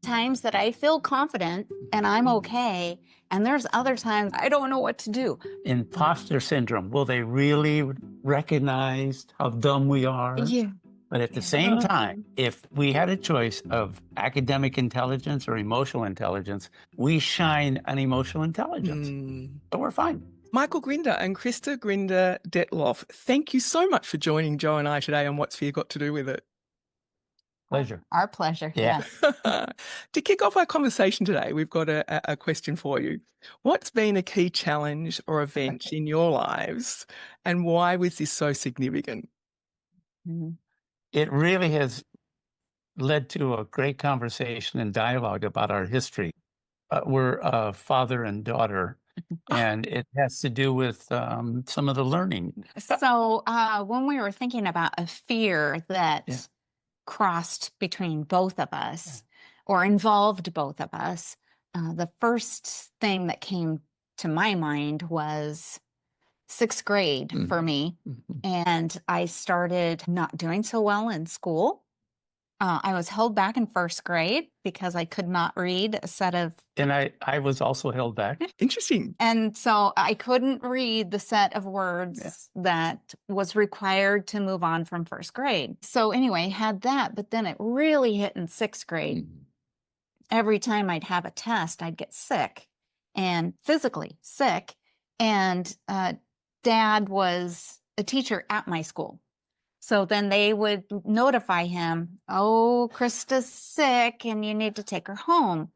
times that I feel confident and I'm okay, and there's other times I don't know what to do. Imposter syndrome. Will they really recognize how dumb we are? Yeah. But at the same time, if we had a choice of academic intelligence or emotional intelligence, we shine on emotional intelligence. So we're fine. Michael Grinder and Krista Grinder-Dettloff, thank you so much for joining Joe and I today on What's Fear Got to Do with It. Pleasure. Our pleasure. Yeah. Yes. To kick off our conversation today, we've got a question for you. What's been a key challenge or event in your lives, and why was this so significant? It really has led to a great conversation and dialogue about our history. We're a father and daughter, and it has to do with some of the learning. So when we were thinking about a fear that crossed between both of us or involved both of us, the first thing that came to my mind was sixth grade for me. And I started not doing so well in school. I was held back in first grade because I could not read a set of... And I was also held back. Interesting. And so I couldn't read the set of words that was required to move on from first grade. So anyway, had that, but then it really hit in sixth grade. Every time I'd have a test, I'd get sick, and physically sick. And Dad was a teacher at my school. So then they would notify him, oh, Krista's sick and you need to take her home.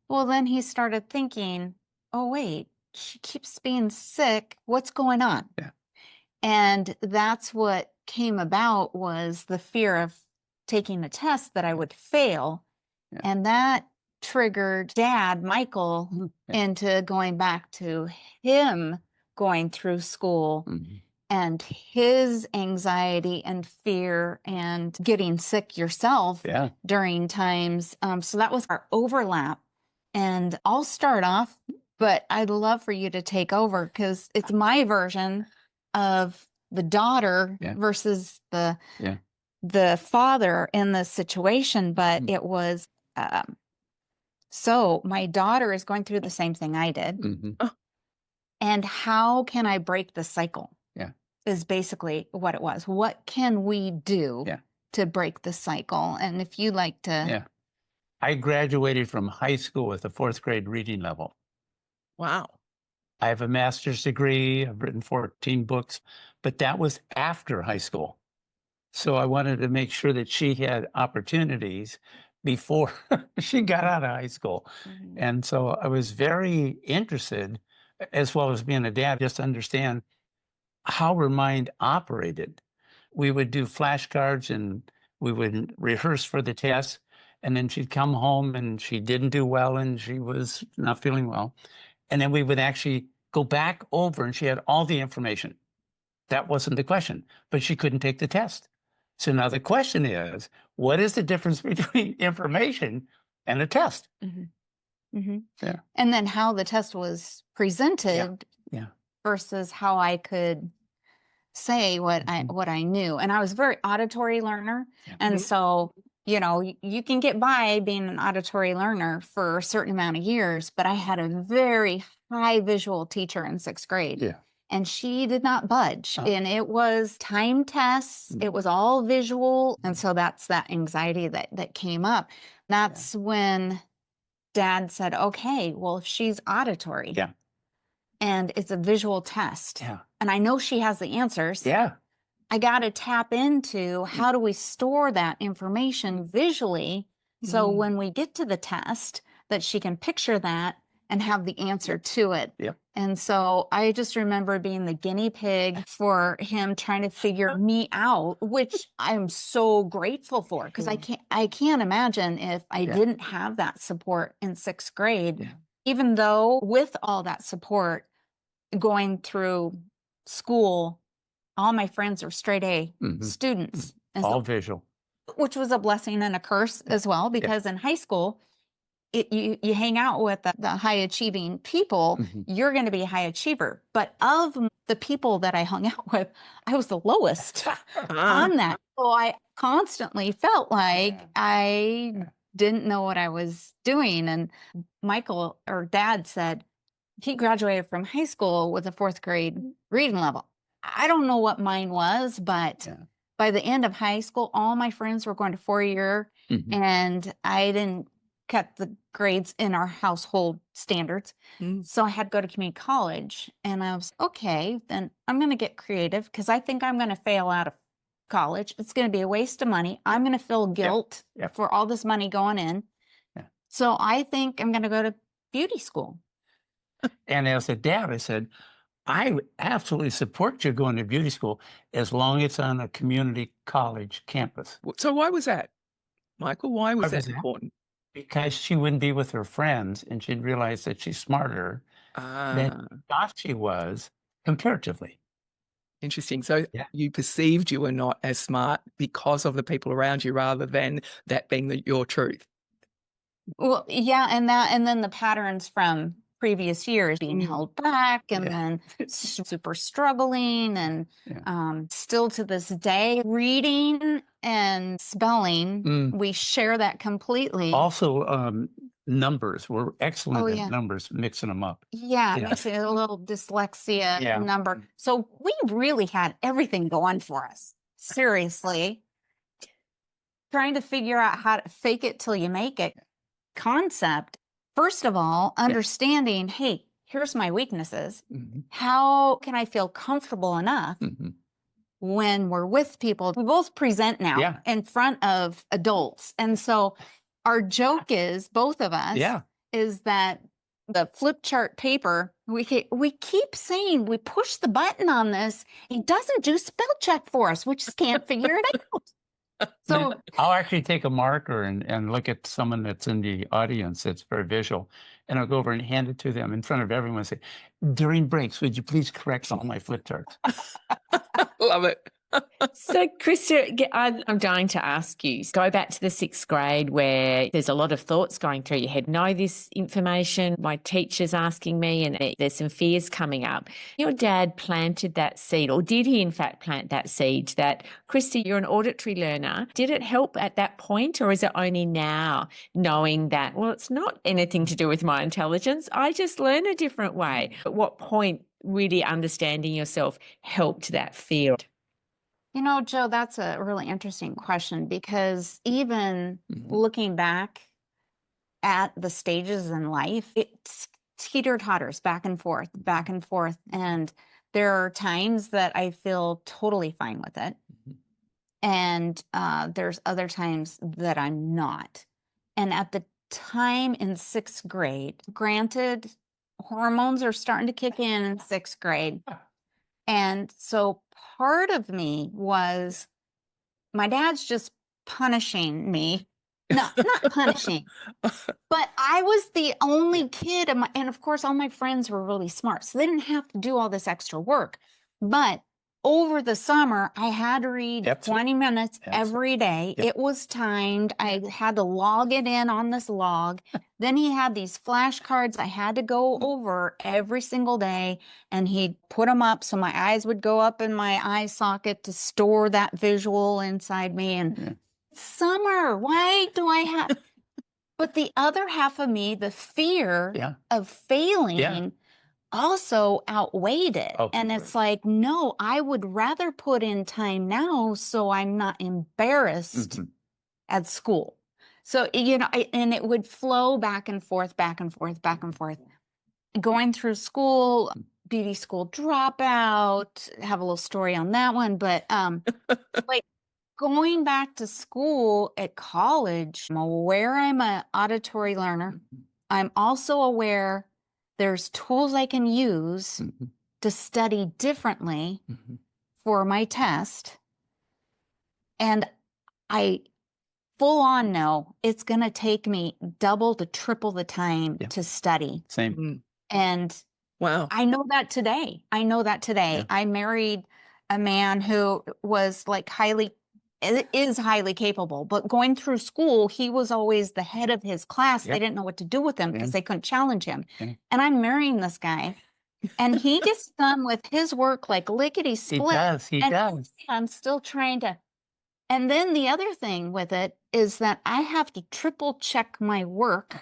Well, then he started thinking, oh, wait, she keeps being sick. What's going on? And that's what came about, was the fear of taking a test that I would fail. And that triggered Dad, Michael, into going back to him going through school and his anxiety and fear and getting sick yourself during times. So that was our overlap. And I'll start off, but I'd love for you to take over, because it's my version of the daughter versus the father in the situation. But it was, so my daughter is going through the same thing I did. And how can I break the cycle? Is basically what it was. What can we do to break the cycle? And if you like to... I graduated from high school with a fourth grade reading level. Wow. I have a master's degree. I've written 14 books, but that was after high school. So I wanted to make sure that she had opportunities before she got out of high school. And so I was very interested, as well as being a dad, just to understand how her mind operated. We would do flashcards and we would rehearse for the test, and then she'd come home and she didn't do well and she was not feeling well. And then we would actually go back over and she had all the information. That wasn't the question, but she couldn't take the test. So now the question is, what is the difference between information and a test? And then how the test was presented versus how I could say what I knew. And I was a very auditory learner. And so, you know, you can get by being an auditory learner for a certain amount of years, but I had a very high visual teacher in sixth grade. And she did not budge. And it was time tests. It was all visual. And so that's that anxiety that came up. That's when Dad said, okay, well, if she's auditory and it's a visual test, and I know she has the answers, I got to tap into how do we store that information visually so when we get to the test that she can picture that and have the answer to it. And so I just remember being the guinea pig for him trying to figure me out, which I'm so grateful for, because I can't imagine if I didn't have that support in sixth grade, even though with all that support going through school, all my friends are straight A students. And all so, visual. Which was a blessing and a curse as well, because in high school, you hang out with the high achieving people, you're going to be a high achiever. But of the people that I hung out with, I was the lowest on that. So I constantly felt like I didn't know what I was doing. And Michael, or Dad, said he graduated from high school with a 4th grade reading level. I don't know what mine was, but by the end of high school, all my friends were going to 4-year, and I didn't cut the grades in our household standards. So I had to go to community college, and I was, okay, then I'm going to get creative because I think I'm going to fail out of college. It's going to be a waste of money. I'm going to feel guilt for all this money going in. So I think I'm going to go to beauty school. And as a dad, I said, I would absolutely support you going to beauty school as long as it's on a community college campus. So why was that, Michael? Why was that important? Because she wouldn't be with her friends and she'd realize that she's smarter than she thought she was comparatively. Interesting. So you perceived you were not as smart because of the people around you rather than that being your truth. Well, yeah, and then the patterns from previous years, being held back, and then super struggling, and still to this day, reading and spelling, we share that completely. Also, numbers. We're excellent at numbers, mixing them up. Mixing a little dyslexia number. So we really had everything going for us. Seriously. Trying to figure out how to fake it till you make it concept. First of all, understanding, hey, here's my weaknesses. How can I feel comfortable enough when we're with people? We both present now in front of adults. And so our joke is, both of us, is that the flip chart paper, we keep saying we push the button on this. It doesn't do spell check for us. We just can't figure it out. So I'll actually take a marker and look at someone that's in the audience that's very visual, and I'll go over and hand it to them in front of everyone and say, during breaks, would you please correct all my flip charts? Love it. So, Krista, I'm dying to ask you, go back to the 6th grade where there's a lot of thoughts going through your head. Know this information, my teacher's asking me, and there's some fears coming up. Your dad planted that seed, or did he in fact plant that seed that, Krista, you're an auditory learner. Did it help at that point, or is it only now knowing that, well, it's not anything to do with my intelligence, I just learn a different way? At what point really understanding yourself helped that field? You know, Joe, that's a really interesting question, because even looking back at the stages in life, it's teeter-totters back and forth, back and forth. And there are times that I feel totally fine with it. And there's other times that I'm not. And at the time in 6th grade, granted, hormones are starting to kick in 6th grade. And so part of me was, my dad's just punishing me. No, not punishing, but I was the only kid. And of course, all my friends were really smart, so they didn't have to do all this extra work. But over the summer, I had to read 20 minutes every day. It was timed. I had to log it in on this log. Then he had these flashcards I had to go over every single day, and he'd put them up so my eyes would go up in my eye socket to store that visual inside me. And summer, why do I have... But the other half of me, the fear of failing, also outweighed it. And it's like, no, I would rather put in time now so I'm not embarrassed at school. So, you know, and it would flow back and forth, back and forth, back and forth. Going through school, beauty school dropout, have a little story on that one. But like going back to school at college, I'm aware I'm an auditory learner. I'm also aware there's tools I can use to study differently for my test. And I full on know it's going to take me double to triple the time to study. Same. And wow, I know that today. I married a man who was like is highly capable, but going through school, he was always the head of his class. They didn't know what to do with him because they couldn't challenge him. And I'm marrying this guy, and he gets done with his work like lickety split. He does. I'm still trying to And then the other thing with it is that I have to triple check my work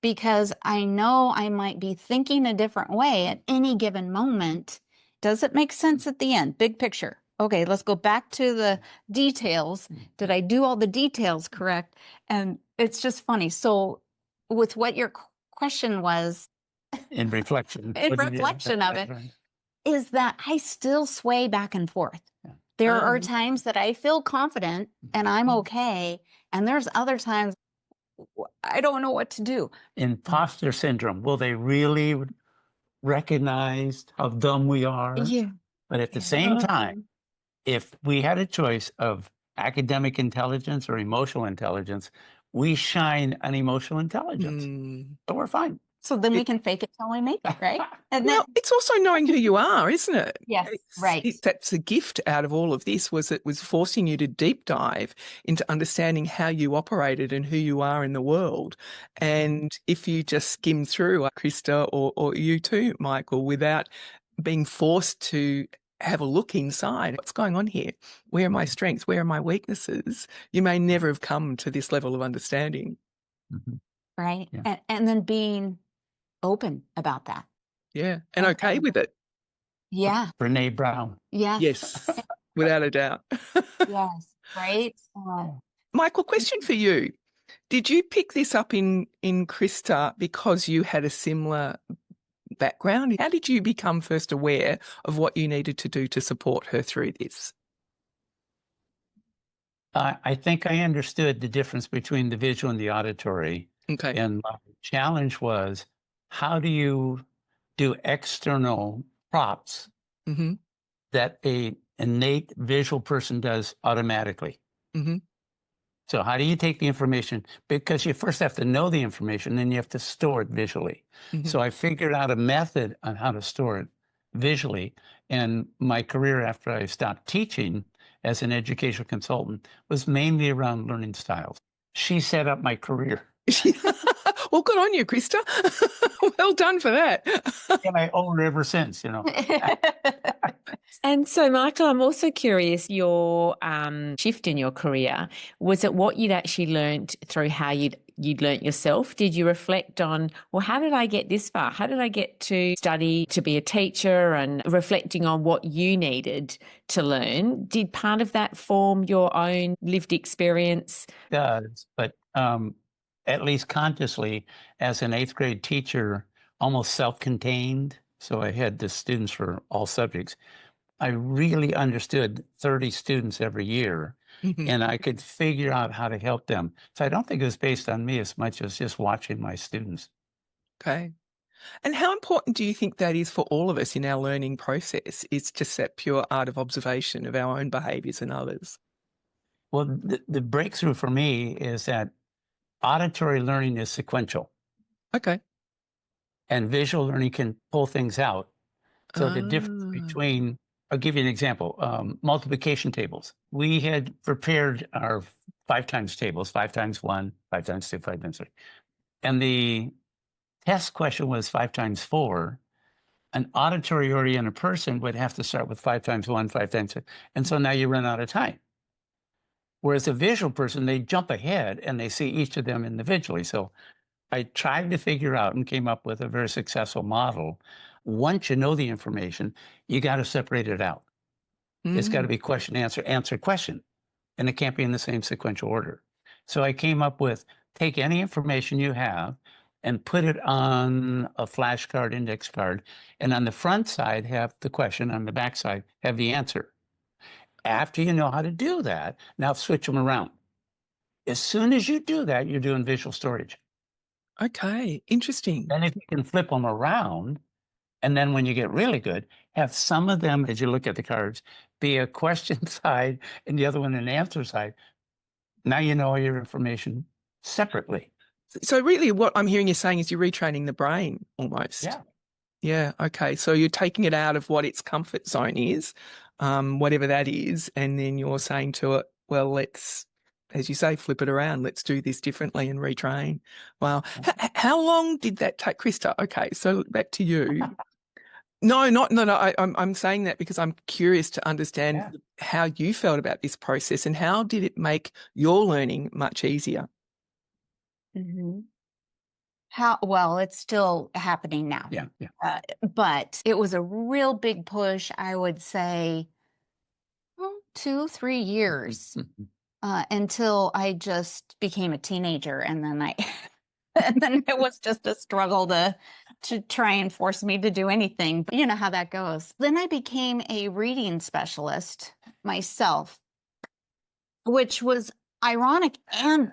because I know I might be thinking a different way at any given moment. Does it make sense at the end? Big picture. Okay, let's go back to the details. Did I do all the details correct? And it's just funny. So with what your question was, In reflection. in reflection of it, is that I still sway back and forth. Yeah. There are times that I feel confident and I'm okay. And there's other times I don't know what to do. Imposter syndrome. Will they really recognize how dumb we are? Yeah. But at the same time, if we had a choice of academic intelligence or emotional intelligence, we shine on emotional intelligence. So we're fine. So then we can fake it till we make it, right? And well, it's also knowing who you are, isn't it? Yes, right. That's the gift out of all of this, was it was forcing you to deep dive into understanding how you operated and who you are in the world. And if you just skim through, Krista, or you too, Michael, without being forced to have a look inside, what's going on here? Where are my strengths? Where are my weaknesses? You may never have come to this level of understanding. Right. Yeah. And then being open about that. Yeah. And okay with it. Yeah. Brene Brown. Yes. Yes. Without a doubt. Yes. Right. Michael, question for you. Did you pick this up in Krista because you had a similar background? How did you become first aware of what you needed to do to support her through this? I think I understood the difference between the visual and the auditory. Okay. And my challenge was, how do you do external props that a innate visual person does automatically? So how do you take the information? Because you first have to know the information, then you have to store it visually. So I figured out a method on how to store it visually. And my career after I stopped teaching as an educational consultant was mainly around learning styles. She set up my career. Well, good on you, Krista. Well done for that. And I owe her ever since, you know. And so, Michael, I'm also curious, your shift in your career, was it what you'd actually learned through how you'd learnt yourself? Did you reflect on, well, how did I get this far? How did I get to study to be a teacher, and reflecting on what you needed to learn? Did part of that form your own lived experience? It does, but at least consciously, as an 8th grade teacher, almost self-contained, so I had the students for all subjects, I really understood 30 students every year, and I could figure out how to help them. So I don't think it was based on me as much as just watching my students. Okay. And how important do you think that is for all of us in our learning process? It's just that pure art of observation of our own behaviours and others. Well, the breakthrough for me is that auditory learning is sequential. Okay. And visual learning can pull things out. So the difference between, I'll give you an example, multiplication tables. We had prepared our 5 times tables, 5 times 1, 5 times 2, 5 times 3. And the test question was 5 times 4. An auditory oriented person would have to start with 5 times 1, 5 times 2. And so now you run out of time. Whereas a visual person, they jump ahead and they see each of them individually. So I tried to figure out and came up with a very successful model. Once you know the information, you got to separate it out. It's got to be question, answer, answer, question. And it can't be in the same sequential order. So I came up with, take any information you have and put it on a flashcard, index card. And on the front side, have the question. On the back side, have the answer. After you know how to do that, now switch them around. As soon as you do that, you're doing visual storage. Okay, interesting. Then if you can flip them around, and then when you get really good, have some of them, as you look at the cards, be a question side and the other one an answer side. Now you know all your information separately. So really what I'm hearing you saying is you're retraining the brain almost. Yeah. Yeah, okay. So you're taking it out of what its comfort zone is, whatever that is, and then you're saying to it, well, let's, as you say, flip it around. Let's do this differently and retrain. Wow. How long did that take, Krista? Okay, so back to you. No. I'm saying that because I'm curious to understand how you felt about this process and how did it make your learning much easier? Mm-hmm. Well, it's still happening now. Yeah. But it was a real big push, I would say, 2-3 years until I just became a teenager. And then and then it was just a struggle to try and force me to do anything. But you know how that goes. Then I became a reading specialist myself, which was ironic and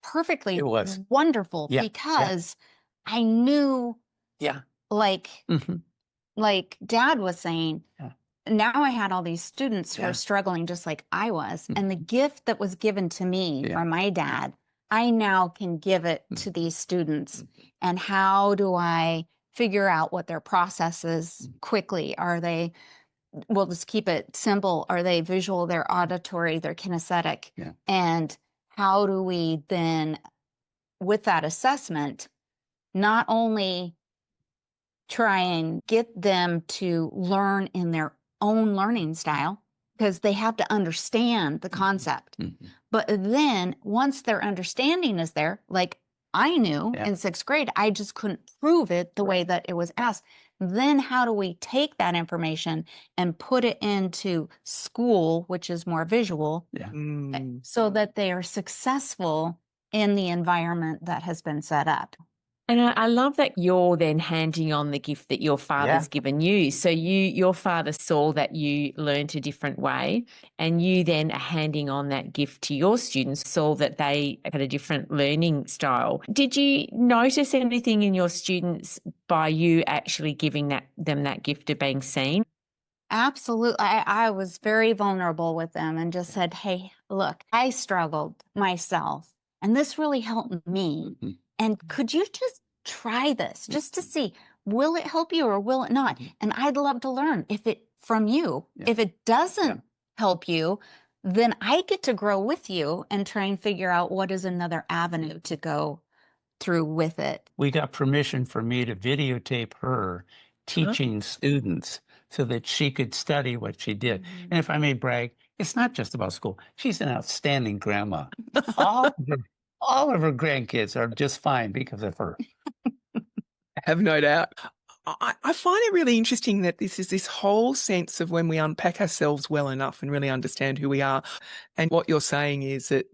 perfectly It was wonderful Yeah. because I knew, Yeah. like Mhm. like Dad was saying, Yeah. now I had all these students who Yeah. are struggling just like I was. And the gift that was given to me Yeah. from my dad, I now can give it to these students. And how do I figure out what their process is quickly? Are they, we'll just keep it simple. Are they visual, they're auditory, they're kinesthetic? Yeah. And how do we then, with that assessment, not only try and get them to learn in their own learning style, because they have to understand the concept. But then once their understanding is there, like I knew in 6th grade, I just couldn't prove it the way that it was asked. Then how do we take that information and put it into school, which is more visual, so that they are successful in the environment that has been set up? And I love that you're then handing on the gift that your father's given you. So your father saw that you learned a different way, and you then are handing on that gift to your students, saw that they had a different learning style. Did you notice anything in your students by you actually giving them that gift of being seen? Absolutely. I was very vulnerable with them and just said, hey, look, I struggled myself, and this really helped me. And could you just try this just to see, will it help you or will it not? And I'd love to learn from you. If it doesn't help you, then I get to grow with you and try and figure out what is another avenue to go through with it. We got permission for me to videotape her teaching students so that she could study what she did. And if I may brag, it's not just about school. She's an outstanding grandma. All of her grandkids are just fine because of her. I have no doubt. I find it really interesting that this is this whole sense of when we unpack ourselves well enough and really understand who we are. And what you're saying is that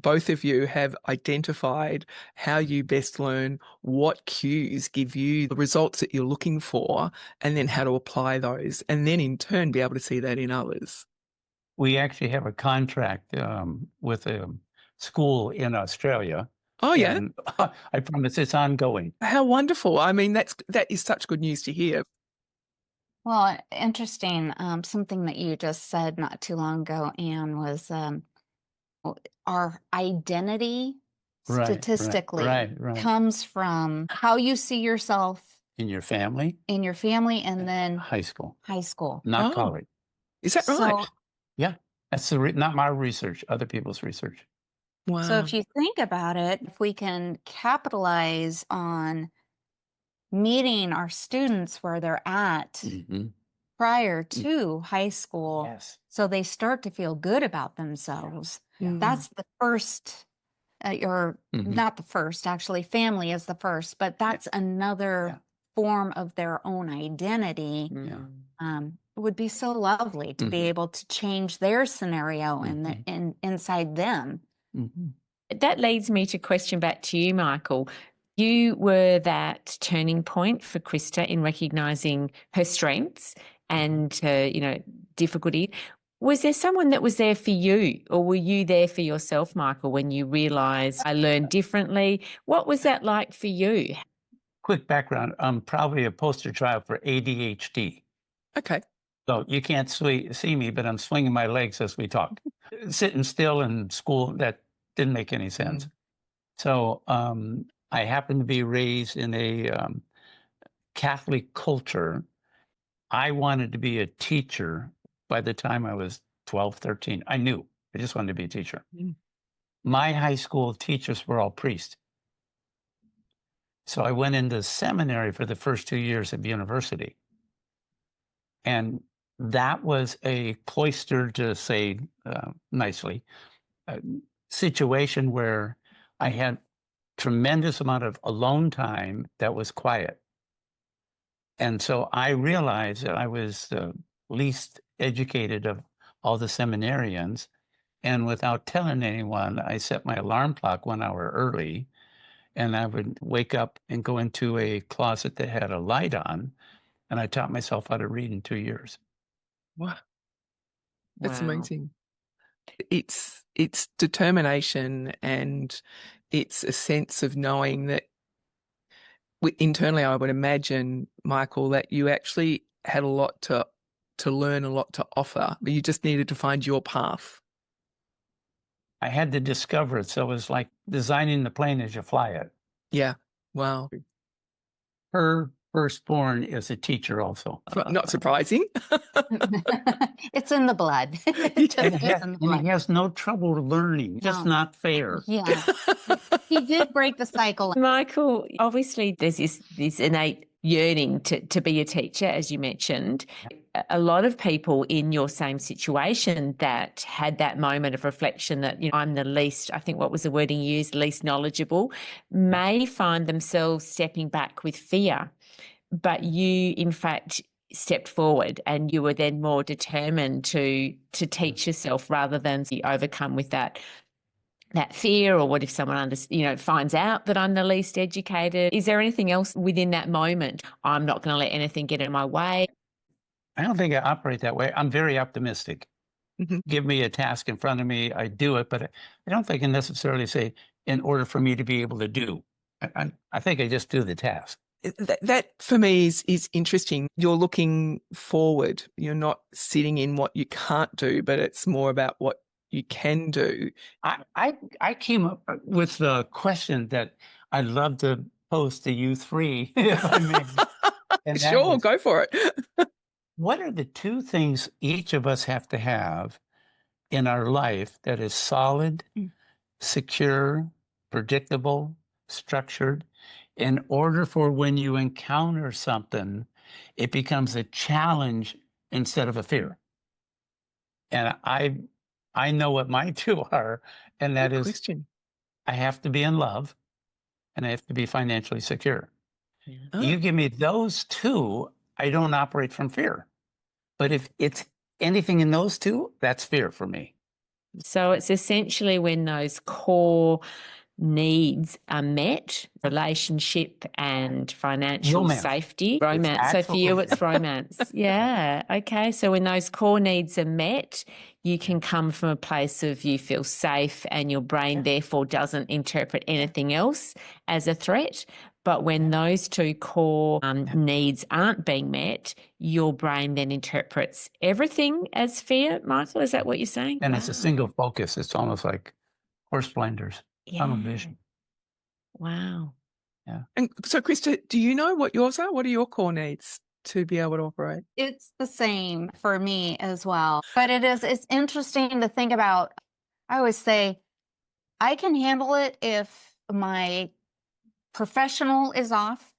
both of you have identified how you best learn, what cues give you the results that you're looking for, and then how to apply those, and then in turn be able to see that in others. We actually have a contract with a school in Australia. Oh, yeah. And I promise it's ongoing. How wonderful. I mean, that is such good news to hear. Well, interesting. Something that you just said not too long ago, Anne, was our identity statistically comes from how you see yourself in your family, and then high school, not college. Is that right? So, yeah, that's not my research, other people's research. Wow. So if you think about it, if we can capitalize on meeting our students where they're at prior to high school, so they start to feel good about themselves. That's the first, or not the first, actually, family is the first, but that's another form of their own identity. It would be so lovely to be able to change their scenario inside them. That leads me to question back to you, Michael. You were that turning point for Krista in recognising her strengths and her, difficulty. Was there someone that was there for you, or were you there for yourself, Michael, when you realised I learned differently? What was that like for you? Quick background, I'm probably a poster child for ADHD. Okay. So you can't see me, but I'm swinging my legs as we talk. Sitting still in school, that didn't make any sense. So I happened to be raised in a Catholic culture. I wanted to be a teacher by the time I was 12, 13. I knew. I just wanted to be a teacher. My high school teachers were all priests. So I went into seminary for the first 2 years of university. And that was a cloistered, to say nicely, situation where I had tremendous amount of alone time that was quiet. And so I realized that I was the least educated of all the seminarians. And without telling anyone, I set my alarm clock 1 hour early, and I would wake up and go into a closet that had a light on, and I taught myself how to read in 2 years. Wow. That's Wow. amazing. It's determination, and it's a sense of knowing that internally, I would imagine, Michael, that you actually had a lot to learn, a lot to offer, but you just needed to find your path. I had to discover it. So it was like designing the plane as you fly it. Yeah. Wow. Her firstborn is a teacher also. Not surprising. It's in the blood. It just And is in the blood. he has no trouble learning, just No. not fair. Yeah. He did break the cycle. Michael, obviously there's this innate yearning to be a teacher, as you mentioned. A lot of people in your same situation that had that moment of reflection that, you know, I'm the least, I think what was the wording used, least knowledgeable, may find themselves stepping back with fear. But you, in fact, stepped forward and you were then more determined to teach yourself rather than be overcome with that fear, or what if someone finds out that I'm the least educated? Is there anything else within that moment? I'm not going to let anything get in my way. I don't think I operate that way. I'm very optimistic. Mhm. Give me a task in front of me, I do it, but I don't think I necessarily say in order for me to be able to do. I think I just do the task. That for me is interesting. You're looking forward. You're not sitting in what you can't do, but it's more about what you can do. I came up with the question that I'd love to pose to you three, if I may. And that Sure, is, go for it. what are the two things each of us have to have in our life that is solid, secure, predictable, structured, in order for when you encounter something, it becomes a challenge instead of a fear? And I know what my two are, and that Good is question. I have to be in love and I have to be financially secure. Oh. You give me those two, I don't operate from fear. But if it's anything in those two, that's fear for me. So it's essentially when those core needs are met, relationship and financial Romance. safety. Romance. So for you, it's romance. Yeah. Okay. So when those core needs are met, you can come from a place of you feel safe and your brain therefore doesn't interpret anything else as a threat. But when those two core needs aren't being met, your brain then interprets everything as fear. Michael, is that what you're saying? And it's a single focus. It's almost like horse blinders, tunnel vision. Wow. Yeah. And so, Krista, do you know what yours are? What are your core needs to be able to operate? It's the same for me as well. But it's interesting to think about. I always say I can handle it if my professional is off,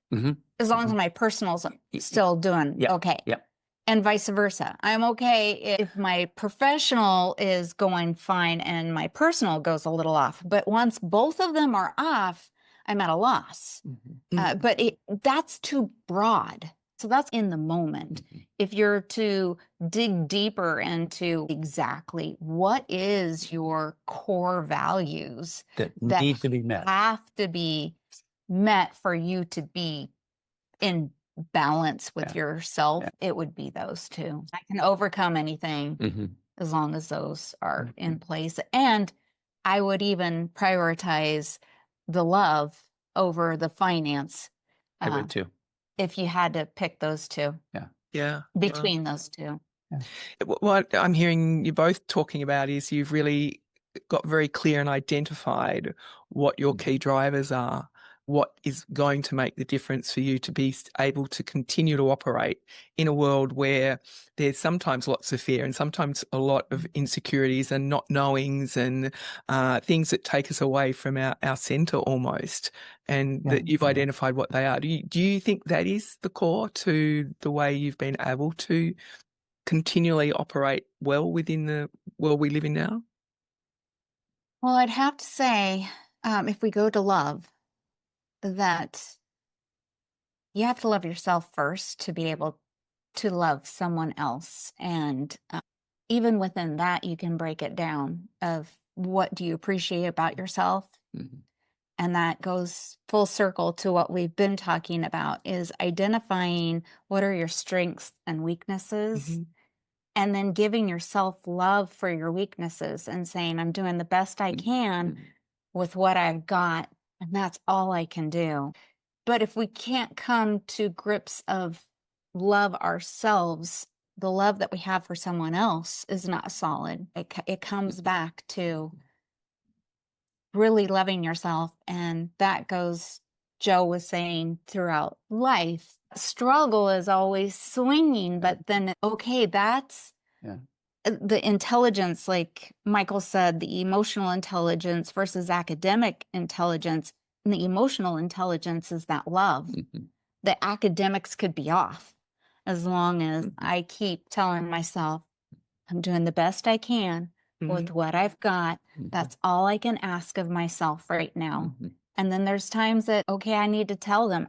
as long as my personal's still doing okay. Yep. And vice versa. I'm okay if my professional is going fine and my personal goes a little off. But once both of them are off, I'm at a loss. But that's too broad. So that's in the moment. If you're to dig deeper into exactly what is your core values that need to be met, have to be met for you to be in balance with yourself, it would be those two. I can overcome anything as long as those are in place. And I would even prioritize the love over the finance. I would too. If you had to pick those two. Yeah. Between those two. What I'm hearing you both talking about is you've really got very clear and identified what your key drivers are, what is going to make the difference for you to be able to continue to operate in a world where there's sometimes lots of fear and sometimes a lot of insecurities and not knowings and things that take us away from our center almost, and that you've identified what they are. Do you think that is the core to the way you've been able to continually operate well within the world we live in now? Well, I'd have to say, if we go to love, that you have to love yourself first to be able to love someone else. And even within that, you can break it down of what do you appreciate about yourself? Mhm. And that goes full circle to what we've been talking about, is identifying what are your strengths and weaknesses, and then giving yourself love for your weaknesses and saying, I'm doing the best I can with what I've got, and that's all I can do. But if we can't come to grips of love ourselves, the love that we have for someone else is not solid. It comes back to really loving yourself. And that goes, Joe was saying, throughout life. Struggle is always swinging, but then, okay, that's the intelligence, like Michael said, the emotional intelligence versus academic intelligence. And the emotional intelligence is that love. The academics could be off as long as I keep telling myself, I'm doing the best I can with what I've got. That's all I can ask of myself right now. And then there's times that, okay, I need to tell them,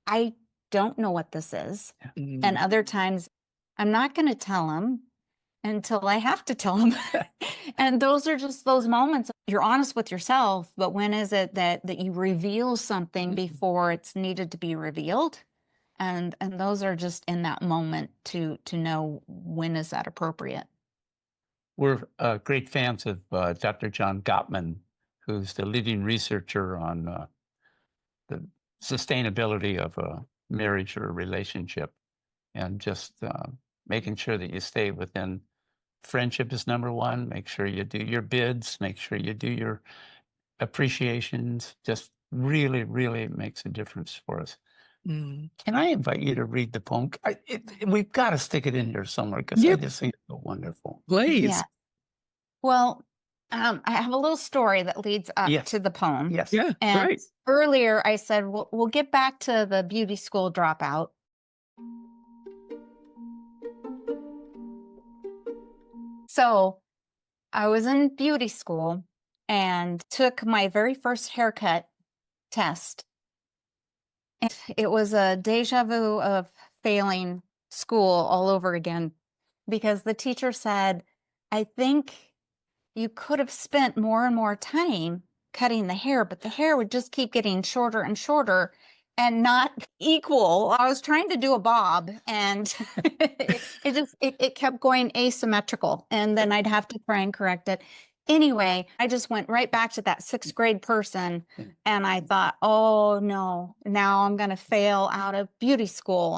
I don't know what this is. And other times, I'm not going to tell them until I have to tell them. And those are just those moments. You're honest with yourself, but when is it that you reveal something before it's needed to be revealed? And those are just in that moment to know when is that appropriate. We're great fans of Dr. John Gottman, who's the leading researcher on the sustainability of a marriage or a relationship, and just making sure that you stay within. Friendship is number one. Make sure you do your bids. Make sure you do your appreciations. Just really, really makes a difference for us. Can I invite you to read the poem? We've got to stick it in here somewhere because I just think it's so wonderful. Please. Yeah. Well, I have a little story that leads up to the poem. Yes. Yeah, And great. earlier I said, we'll get back to the beauty school dropout. So I was in beauty school and took my very first haircut test. And it was a deja vu of failing school all over again, because the teacher said, I think you could have spent more and more time cutting the hair, but the hair would just keep getting shorter and shorter and not equal. I was trying to do a bob, and it kept going asymmetrical, and then I'd have to try and correct it. Anyway, I just went right back to that 6th grade person, and I thought, oh no, now I'm going to fail out of beauty school.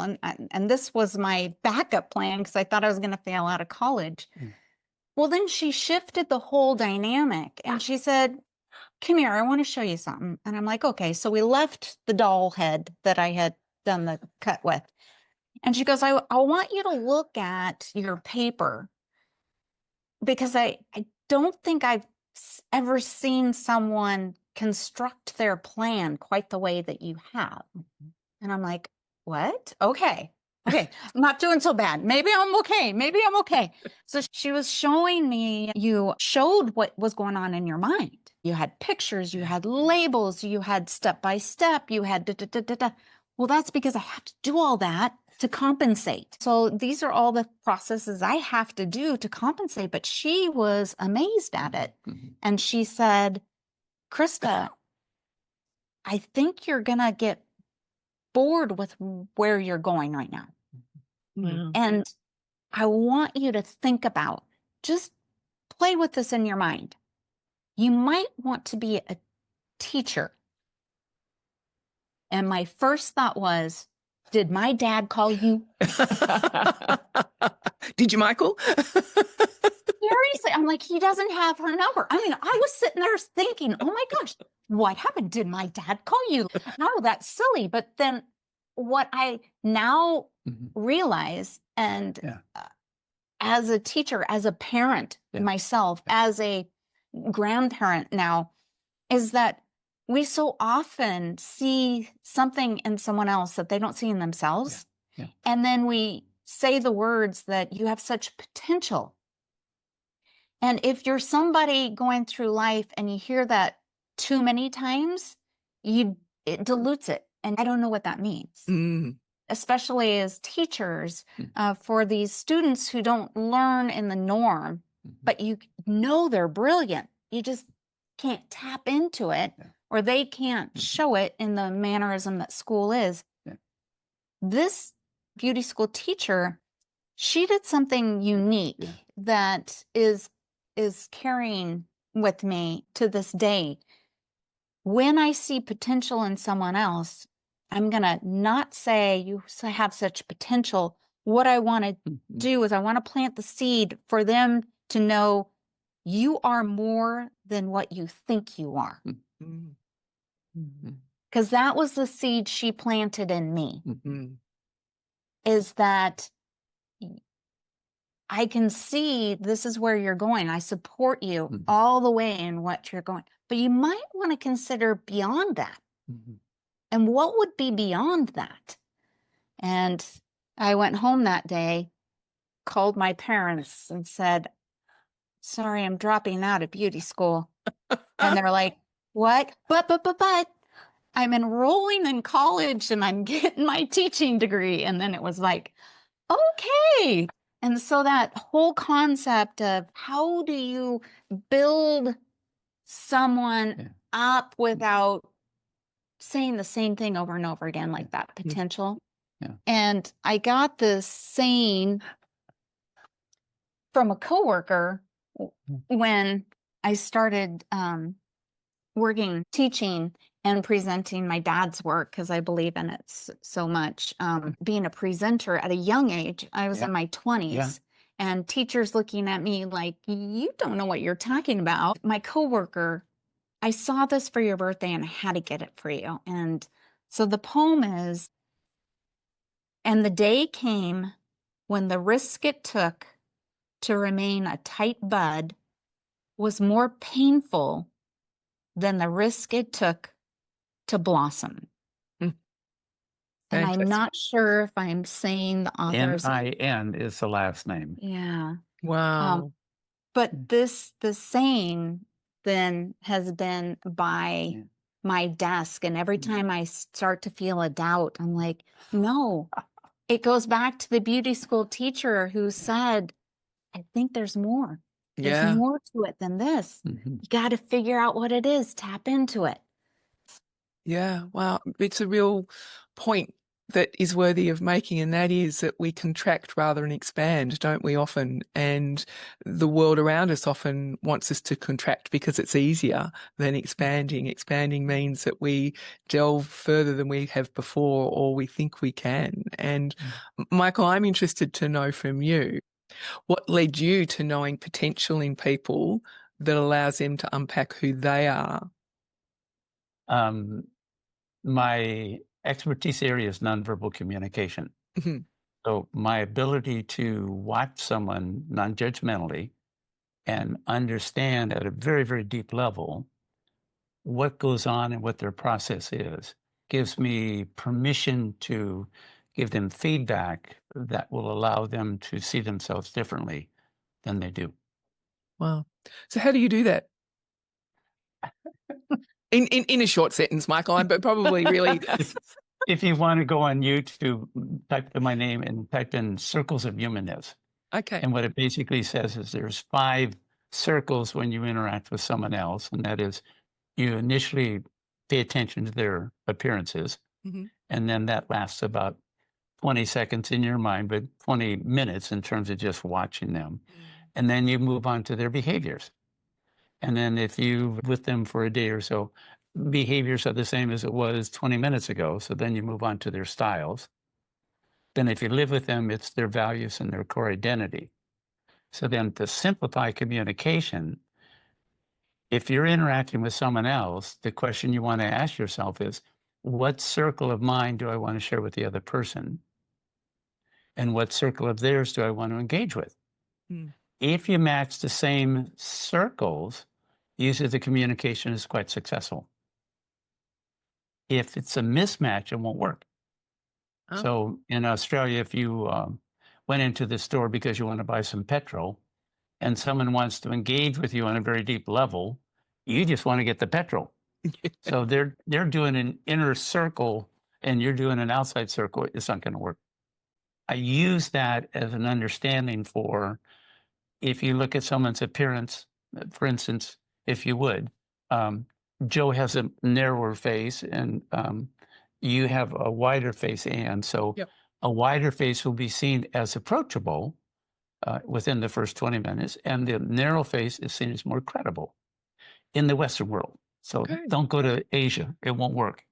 And this was my backup plan, because I thought I was going to fail out of college. Well, then she shifted the whole dynamic, and she said, come here, I want to show you something. And I'm like, okay. So we left the doll head that I had done the cut with. And she goes, I want you to look at your paper, because I don't think I've ever seen someone construct their plan quite the way that you have. And I'm like, what? Okay, I'm not doing so bad. Maybe I'm okay. So she was showing me, you showed what was going on in your mind. You had pictures, you had labels, you had step by step, you had da. Well, that's because I have to do all that to compensate. So these are all the processes I have to do to compensate. But she was amazed at it. And she said, Krista, I think you're going to get bored with where you're going right now. Wow. And I want you to think about, just play with this in your mind. You might want to be a teacher. And my first thought was, did my dad call you? Did you, Michael? Seriously, I'm like, he doesn't have her number. I mean, I was sitting there thinking, oh my gosh, what happened? Did my dad call you? No, that's silly. But then what I now realize, and as a teacher, as a parent myself, as a grandparent now, is that we so often see something in someone else that they don't see in themselves. And then we say the words that you have such potential. And if you're somebody going through life and you hear that too many times, it dilutes it. And I don't know what that means. Especially as teachers, for these students who don't learn in the norm, but you know they're brilliant. You just can't tap into it, or they can't show it in the mannerism that school is. This beauty school teacher, she did something unique that is carrying with me to this day. When I see potential in someone else, I'm going to not say you have such potential. What I want to do is I want to plant the seed for them to know you are more than what you think you are. Because that was the seed she planted in me, is that I can see this is where you're going. I support you all the way in what you're going. But you might want to consider beyond that. And what would be beyond that? And I went home that day, called my parents and said, sorry, I'm dropping out of beauty school. And they're like, what? But I'm enrolling in college and I'm getting my teaching degree. And then it was like, okay. And so that whole concept of how do you build someone up without saying the same thing over and over again, like that potential. And I got this saying from a coworker when I started working, teaching and presenting my dad's work, because I believe in it so much. Being a presenter at a young age, I was in my 20s. And teachers looking at me like, you don't know what you're talking about. My coworker, I saw this for your birthday and I had to get it for you. And so the poem is, and the day came when the risk it took to remain a tight bud was more painful than the risk it took to blossom. And I'm not sure if I'm saying the author's... N-I-N is the last name. Yeah. Wow. But this saying then has been by my desk. And every time I start to feel a doubt, I'm like, no. It goes back to the beauty school teacher who said, I think there's more. There's more to it than this. You got to figure out what it is. Tap into it. Yeah, wow. It's a real point that is worthy of making, and that is that we contract rather than expand, don't we, often? And the world around us often wants us to contract because it's easier than expanding. Expanding means that we delve further than we have before, or we think we can. And Michael, I'm interested to know from you, what led you to knowing potential in people that allows them to unpack who they are? My expertise area is nonverbal communication. So my ability to watch someone non-judgmentally and understand at a very, very deep level what goes on and what their process is gives me permission to give them feedback that will allow them to see themselves differently than they do. Wow. So how do you do that? In a short sentence, Michael, but probably really... If you want to go on YouTube, type in my name and type in circles of humanness. Okay. And what it basically says is there's 5 circles when you interact with someone else. And that is, you initially pay attention to their appearances. And then that lasts about 20 seconds in your mind, but 20 minutes in terms of just watching them. And then you move on to their behaviors. And then if you're with them for a day or so, behaviors are the same as it was 20 minutes ago. So then you move on to their styles. Then if you live with them, it's their values and their core identity. So then to simplify communication, if you're interacting with someone else, the question you want to ask yourself is, what circle of mine do I want to share with the other person? And what circle of theirs do I want to engage with? If you match the same circles, usually the communication is quite successful. If it's a mismatch, it won't work. So in Australia, if you went into the store because you want to buy some petrol and someone wants to engage with you on a very deep level, you just want to get the petrol. So they're doing an inner circle and you're doing an outside circle. It's not going to work. I use that as an understanding for if you look at someone's appearance, for instance, if you would, Joe has a narrower face and you have a wider face, and so a wider face will be seen as approachable within the first 20 minutes, and the narrow face is seen as more credible in the Western world. So don't go to Asia. It won't work.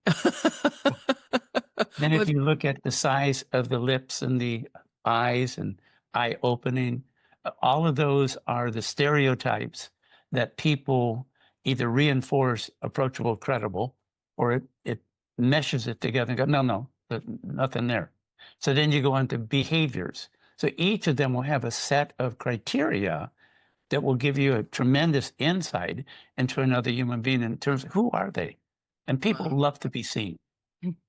Then if you look at the size of the lips and the eyes and eye opening, all of those are the stereotypes that people either reinforce approachable, credible, or it meshes it together and go, no, nothing there. So then you go on to behaviors. So each of them will have a set of criteria that will give you a tremendous insight into another human being in terms of who are they? And people love to be seen.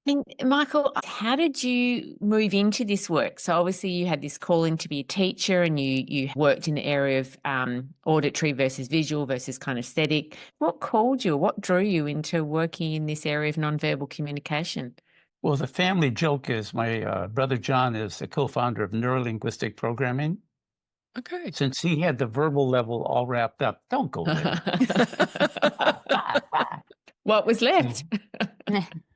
And Michael, how did you move into this work? So obviously you had this calling to be a teacher and you worked in the area of auditory versus visual versus kinesthetic. What called you? What drew you into working in this area of nonverbal communication? Well, the family joke is my brother John is the co-founder of neurolinguistic programming. Okay. Since he had the verbal level all wrapped up, don't go there. What was left?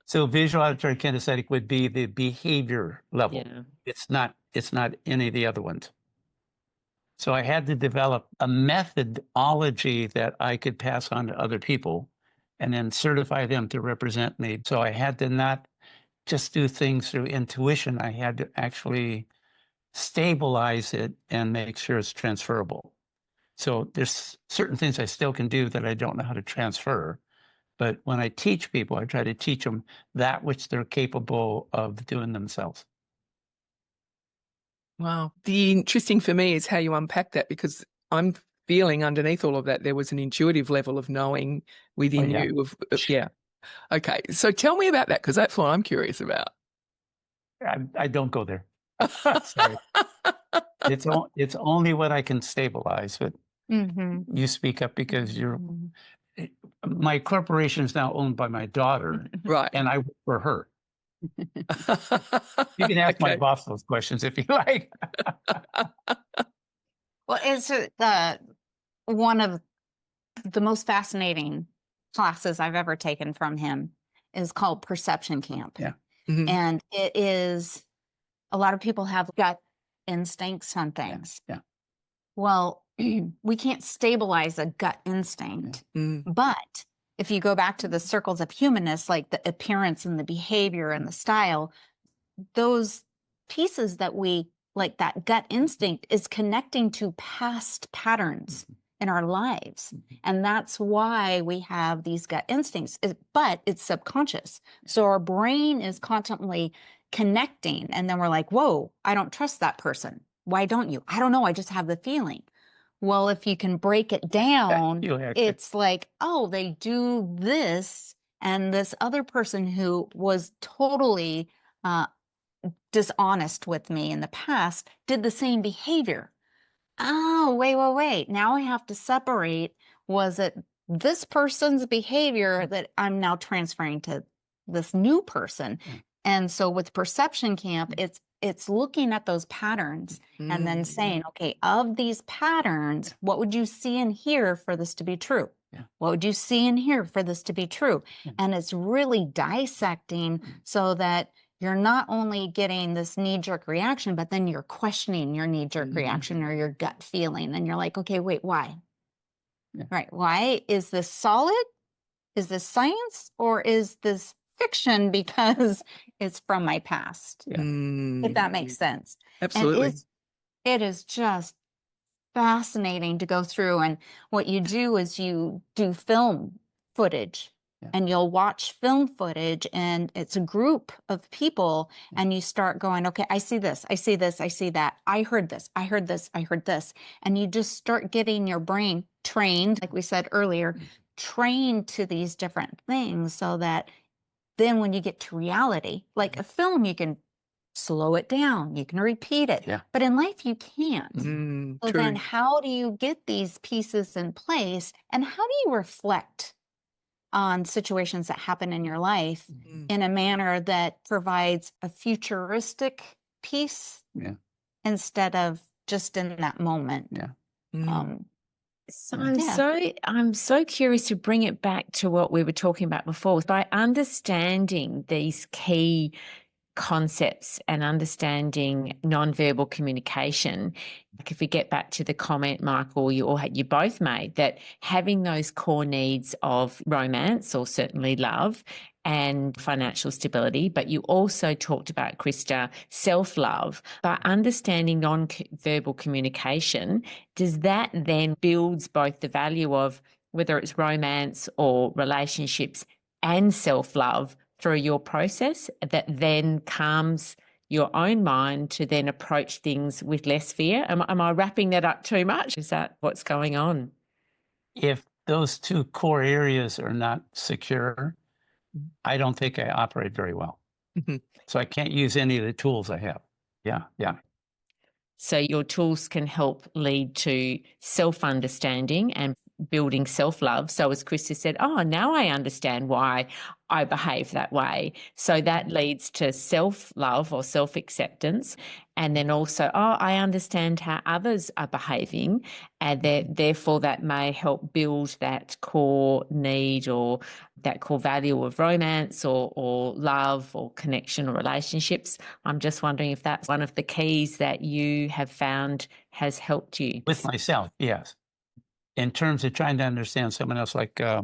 So visual, auditory, kinesthetic would be the behavior level. Yeah. It's not any of the other ones. So I had to develop a methodology that I could pass on to other people and then certify them to represent me. So I had to not just do things through intuition. I had to actually stabilize it and make sure it's transferable. So there's certain things I still can do that I don't know how to transfer. But when I teach people, I try to teach them that which they're capable of doing themselves. Wow. The interesting for me is how you unpack that, because I'm feeling underneath all of that, there was an intuitive level of knowing within you. Okay. So tell me about that, because that's what I'm curious about. I don't go there. Sorry. It's only what I can stabilize. But you speak up because you're... My corporation is now owned by my daughter, right? And I work for her. You can ask my boss those questions if you like. Well, it's one of the most fascinating classes I've ever taken from him is called Perception Camp. Yeah. Mm-hmm. And it is, a lot of people have gut instincts on things. Yeah. Well, we can't stabilize a gut instinct, but if you go back to the circles of humanness, like the appearance and the behavior and the style, those pieces that we, like that gut instinct is connecting to past patterns in our lives. And that's why we have these gut instincts, but it's subconscious. So our brain is constantly connecting. And then we're like, whoa, I don't trust that person. Why don't you? I don't know. I just have the feeling. Well, if you can break it down, it's like, oh, they do this. And this other person who was totally dishonest with me in the past did the same behavior. Oh, wait. Now I have to separate. Was it this person's behavior that I'm now transferring to this new person? And so with Perception Camp, it's looking at those patterns and then saying, okay, of these patterns, what would you see and hear for this to be true? What would you see and hear for this to be true? And it's really dissecting so that you're not only getting this knee-jerk reaction, but then you're questioning your knee-jerk reaction or your gut feeling. And you're like, okay, wait, why? Right. Why? Is this solid? Is this science? Or is this fiction because it's from my past? If that makes sense. Absolutely. And it is just fascinating to go through. And what you do is you do film footage. And you'll watch film footage and it's a group of people and you start going, okay, I see this, I see this, I see that. I heard this, I heard this, I heard this. And you just start getting your brain trained, like we said earlier, trained to these different things so that then when you get to reality, like a film, you can slow it down. You can repeat it. Yeah. But in life, you can't. So True. then how do you get these pieces in place? And how do you reflect on situations that happen in your life in a manner that provides a futuristic piece instead of just in that moment? So Yeah. I'm so curious to bring it back to what we were talking about before. By understanding these key concepts and understanding nonverbal communication, like if we get back to the comment, Michael, you both made, that having those core needs of romance or certainly love and financial stability, but you also talked about, Krista, self-love. By understanding nonverbal communication, does that then builds both the value of whether it's romance or relationships and self-love through your process that then calms your own mind to then approach things with less fear? Am I wrapping that up too much? Is that what's going on? If those two core areas are not secure, I don't think I operate very well. So I can't use any of the tools I have. Yeah. So your tools can help lead to self-understanding and building self-love. So as Krista said, now I understand why I behave that way. So that leads to self-love or self-acceptance. And then also, I understand how others are behaving. And therefore that may help build that core need or that core value of romance or love or connection or relationships. I'm just wondering if that's one of the keys that you have found has helped you. With myself, yes. In terms of trying to understand someone else, like I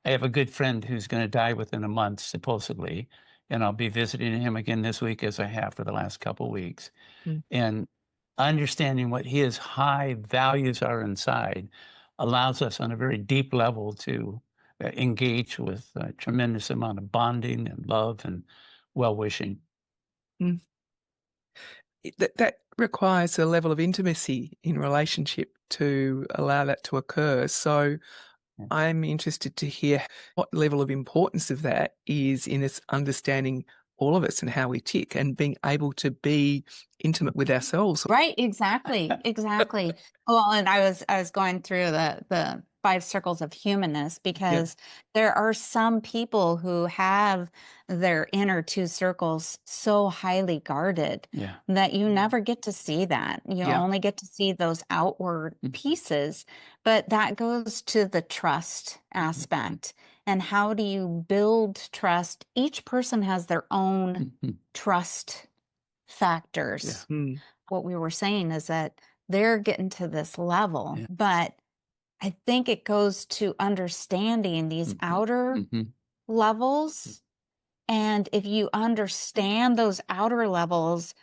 have a good friend who's going to die within a month, supposedly, and I'll be visiting him again this week as I have for the last couple of weeks. And understanding what his high values are inside allows us on a very deep level to engage with a tremendous amount of bonding and love and well-wishing. That requires a level of intimacy in relationship to allow that to occur. So I'm interested to hear what level of importance of that is in us understanding all of us and how we tick and being able to be intimate with ourselves. Right, exactly. Well, and I was going through the 5 circles of humanness because there are some people who have their inner 2 circles so highly guarded that you never get to see that. You only get to see those outward pieces, but that goes to the trust aspect. And how do you build trust? Each person has their own trust factors. What we were saying is that they're getting to this level, but I think it goes to understanding these outer levels. And if you understand those outer levels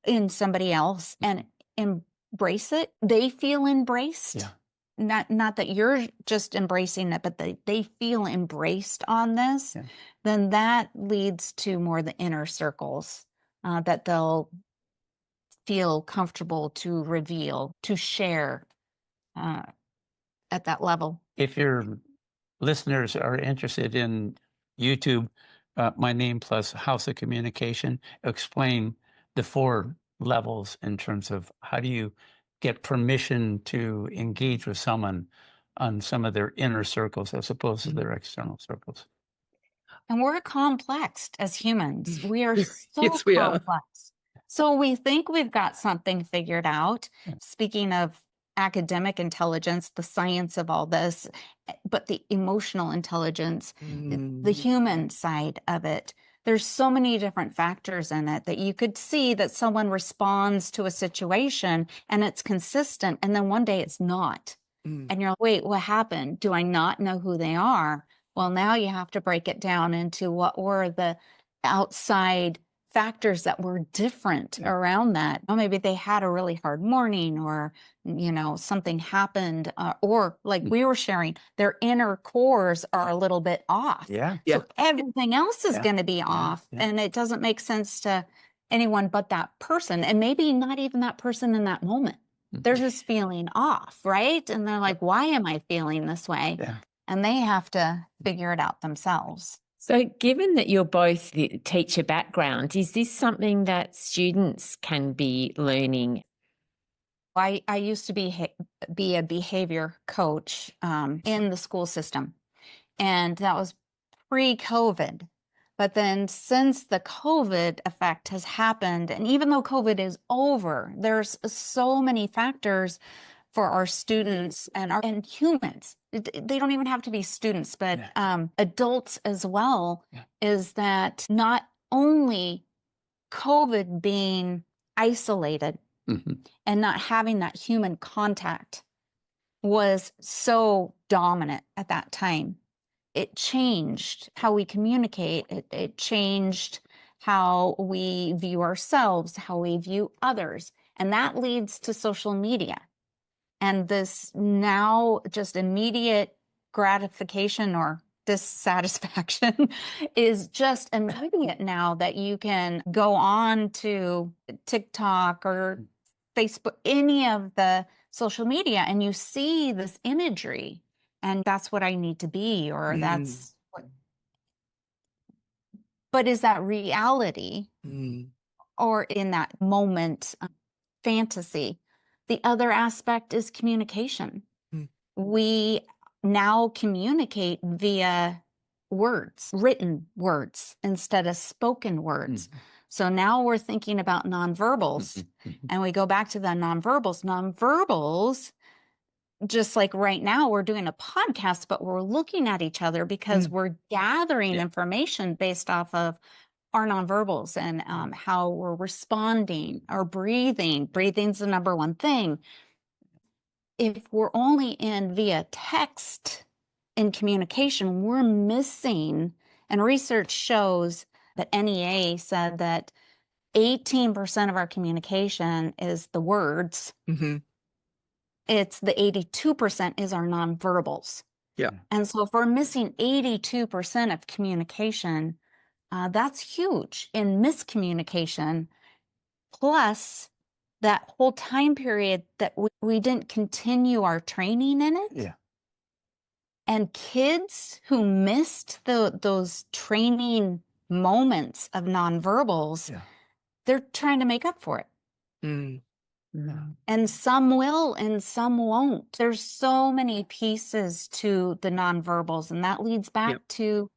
in somebody else and embrace it, they feel embraced. Not that you're just embracing it, but they feel embraced on this, then that leads to more the inner circles that they'll feel comfortable to reveal, to share at that level. If your listeners are interested in YouTube, my name plus House of Communication, explain the 4 levels in terms of how do you get permission to engage with someone on some of their inner circles as opposed to their external circles. And we're complex as humans. We are so Yes, we are. complex. So we think we've got something figured out. Speaking of academic intelligence, the science of all this, but the emotional intelligence, the human side of it, there's so many different factors in it that you could see that someone responds to a situation and it's consistent, and then one day it's not. And you're like, wait, what happened? Do I not know who they are? Well, now you have to break it down into what were the outside factors that were different around that. Oh, maybe they had a really hard morning, or, something happened, or like we were sharing, their inner cores are a little bit off. So everything else is going to be off. And it doesn't make sense to anyone but that person. And maybe not even that person in that moment. They're just feeling off, right? And they're like, why am I feeling this way? And they have to figure it out themselves. So given that you're both the teacher background, is this something that students can be learning? I used to be a behavior coach in the school system, and that was pre-COVID. But then since the COVID effect has happened, and even though COVID is over, there's so many factors for our students and humans. They don't even have to be students, but adults as well, is that not only COVID being isolated and not having that human contact was so dominant at that time. It changed how we communicate. It changed how we view ourselves, how we view others. And that leads to social media. And this now just immediate gratification or dissatisfaction is just immediate now, that you can go on to TikTok or Facebook, any of the social media, and you see this imagery, and that's what I need to be, or that's what. But is that reality or in that moment fantasy? The other aspect is communication. We now communicate via words, written words instead of spoken words. So now we're thinking about nonverbals, and we go back to the nonverbals. Nonverbals, just like right now, we're doing a podcast, but we're looking at each other because we're gathering information based off of our nonverbals and how we're responding, our breathing. Breathing's the number one thing. If we're only in via text in communication, we're missing, and research shows that NEA said that 18% of our communication is the words. It's the 82% is our nonverbals. And so if we're missing 82% of communication, that's huge in miscommunication. Plus, that whole time period that we didn't continue our training in it. And kids who missed those training moments of nonverbals, they're trying to make up for it. And some will and some won't. There's so many pieces to the nonverbals, and that leads back to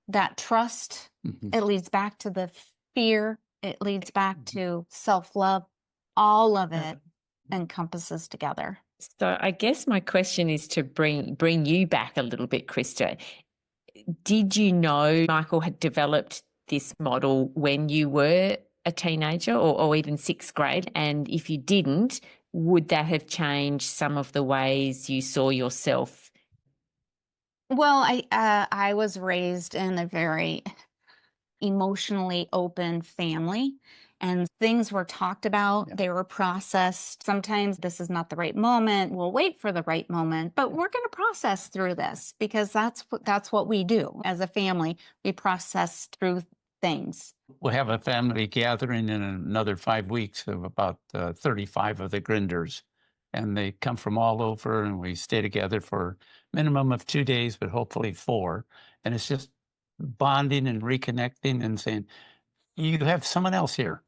that trust. It leads back to the fear. It leads back to self-love. All of it encompasses together. So I guess my question is to bring you back a little bit, Krista. Did you know Michael had developed this model when you were a teenager or even sixth grade? And if you didn't, would that have changed some of the ways you saw yourself? Well, I was raised in a very emotionally open family, and things were talked about. They were processed. Sometimes this is not the right moment. We'll wait for the right moment, but we're going to process through this because that's what we do as a family. We process through things. We'll have a family gathering in another 5 weeks of about 35 of the Grinders. And they come from all over, and we stay together for a minimum of 2 days, but hopefully 4. And it's just bonding and reconnecting and saying, you have someone else here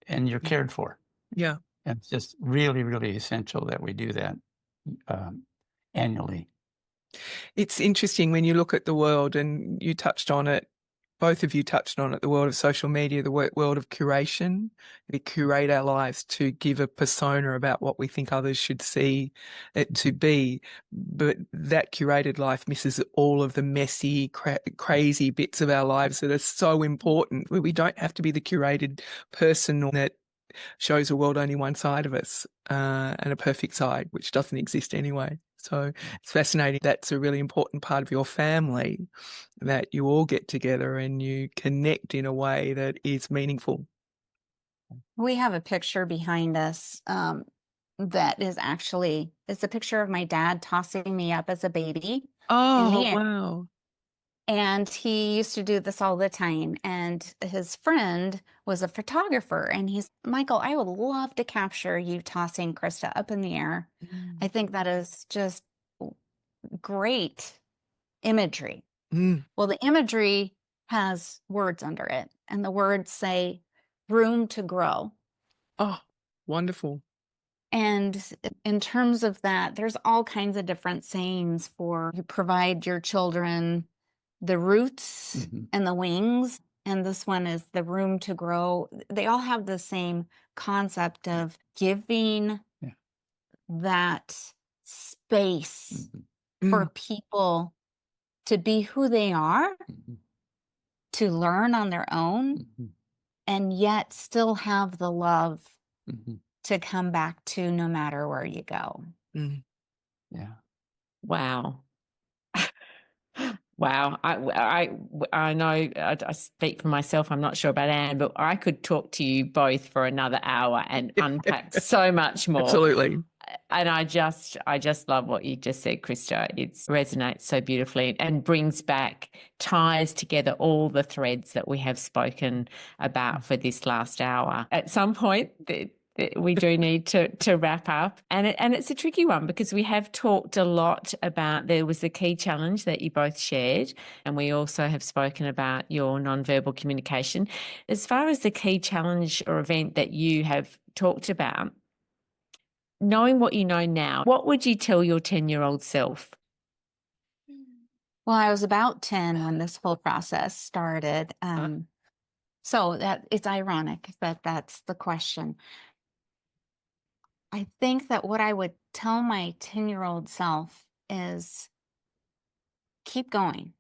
and you're cared for. And it's just really, really essential that we do that annually. It's interesting when you look at the world, and you touched on it, both of you touched on it, the world of social media, the world of curation. We curate our lives to give a persona about what we think others should see it to be. But that curated life misses all of the messy, crazy bits of our lives that are so important. We don't have to be the curated person that shows the world only one side of us, and a perfect side, which doesn't exist anyway. So it's fascinating. That's a really important part of your family, that you all get together and you connect in a way that is meaningful. We have a picture behind us that is actually, it's a picture of my dad tossing me up as a baby. Oh, wow. And he used to do this all the time. And his friend was a photographer. And he's, Michael, I would love to capture you tossing Krista up in the air. I think that is just great imagery. Well, the imagery has words under it, and the words say room to grow. Oh, wonderful. And in terms of that, there's all kinds of different sayings for you provide your children the roots and the wings. And this one is the room to grow. They all have the same concept of giving that space for people to be who they are, to learn on their own, and yet still have the love to come back to no matter where you go. Yeah. Wow. Wow. I know I speak for myself. I'm not sure about Anne, but I could talk to you both for another hour and unpack so much more. Absolutely. And I just love what you just said, Krista. It resonates so beautifully and ties together all the threads that we have spoken about for this last hour. At some point, we do need to wrap up. And it's a tricky one because we have talked a lot about, there was the key challenge that you both shared, and we also have spoken about your nonverbal communication. As far as the key challenge or event that you have talked about, knowing what you know now, what would you tell your 10-year-old self? Well, I was about 10 when this whole process started. So that it's ironic that that's the question. I think that what I would tell my 10-year-old self is keep going.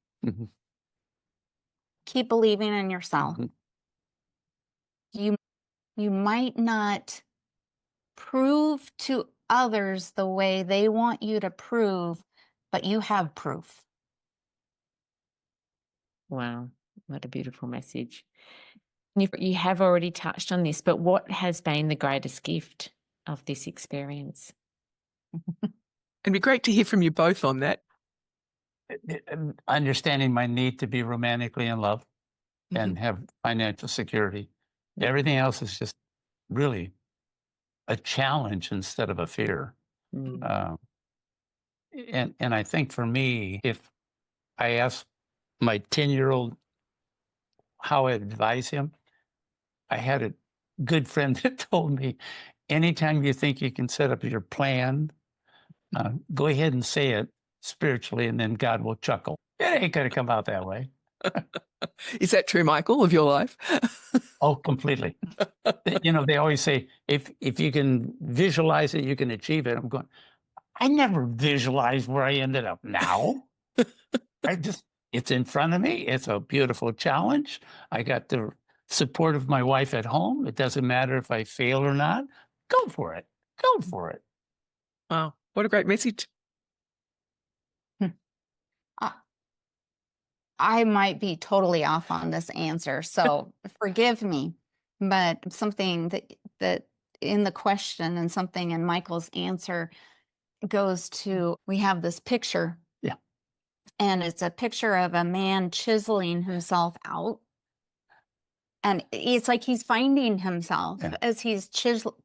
Keep believing in yourself. You might not prove to others the way they want you to prove, but you have proof. Wow, what a beautiful message. You have already touched on this, but what has been the greatest gift of this experience? It'd be great to hear from you both on that. Understanding my need to be romantically in love and have financial security. Everything else is just really a challenge instead of a fear. And I think for me, if I ask my 10-year-old how I advise him, I had a good friend that told me, anytime you think you can set up your plan, go ahead and say it spiritually, and then God will chuckle. It ain't going to come out that way. Is that true, Michael, of your life? Oh, completely. They always say, if you can visualize it, you can achieve it. I'm going, I never visualized where I ended up now. It's in front of me. It's a beautiful challenge. I got the support of my wife at home. It doesn't matter if I fail or not. Go for it. Go for it. Wow. What a great message. I might be totally off on this answer, so forgive me, but something that in the question and something in Michael's answer goes to, we have this picture. Yeah. And it's a picture of a man chiseling himself out. And it's like he's finding himself as he's